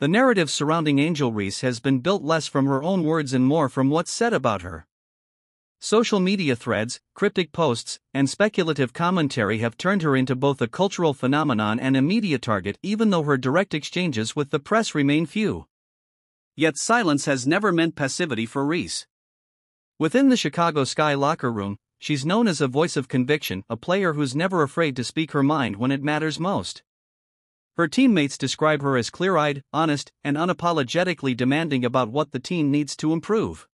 The narrative surrounding Angel Reese has been built less from her own words and more from what's said about her. Social media threads, cryptic posts, and speculative commentary have turned her into both a cultural phenomenon and a media target, even though her direct exchanges with the press remain few. Yet silence has never meant passivity for Reese. Within the Chicago Sky locker room, she's known as a voice of conviction, a player who's never afraid to speak her mind when it matters most. Her teammates describe her as clear-eyed, honest, and unapologetically demanding about what the team needs to improve.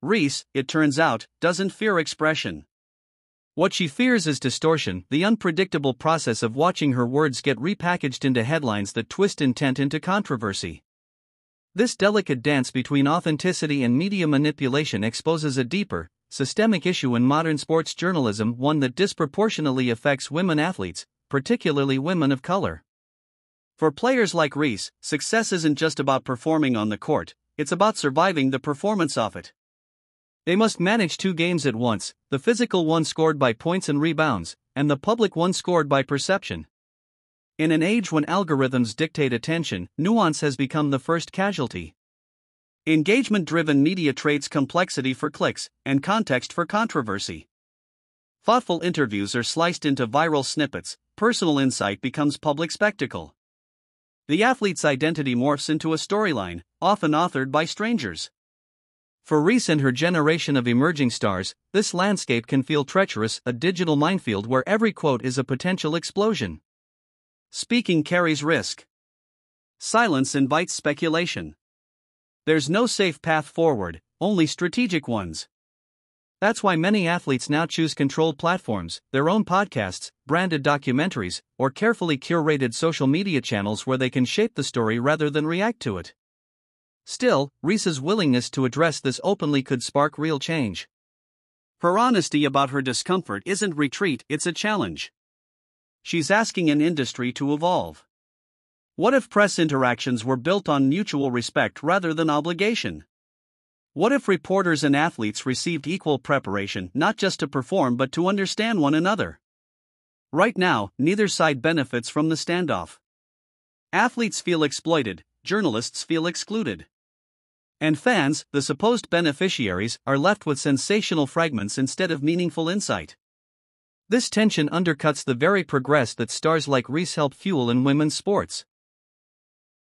Reese, it turns out, doesn't fear expression. What she fears is distortion, the unpredictable process of watching her words get repackaged into headlines that twist intent into controversy. This delicate dance between authenticity and media manipulation exposes a deeper, systemic issue in modern sports journalism, one that disproportionately affects women athletes, particularly women of color. For players like Reese, success isn't just about performing on the court, it's about surviving the performance of it. They must manage two games at once, the physical one scored by points and rebounds, and the public one scored by perception. In an age when algorithms dictate attention, nuance has become the first casualty. Engagement-driven media trades complexity for clicks, and context for controversy. Thoughtful interviews are sliced into viral snippets, personal insight becomes public spectacle. The athlete's identity morphs into a storyline, often authored by strangers. For Reese and her generation of emerging stars, this landscape can feel treacherous, a digital minefield where every quote is a potential explosion. Speaking carries risk. Silence invites speculation. There's no safe path forward, only strategic ones. That's why many athletes now choose controlled platforms, their own podcasts, branded documentaries, or carefully curated social media channels where they can shape the story rather than react to it. Still, Reese's willingness to address this openly could spark real change. Her honesty about her discomfort isn't retreat, it's a challenge. She's asking an industry to evolve. What if press interactions were built on mutual respect rather than obligation? What if reporters and athletes received equal preparation, not just to perform but to understand one another? Right now, neither side benefits from the standoff. Athletes feel exploited, journalists feel excluded. And fans, the supposed beneficiaries, are left with sensational fragments instead of meaningful insight. This tension undercuts the very progress that stars like Reese help fuel in women's sports.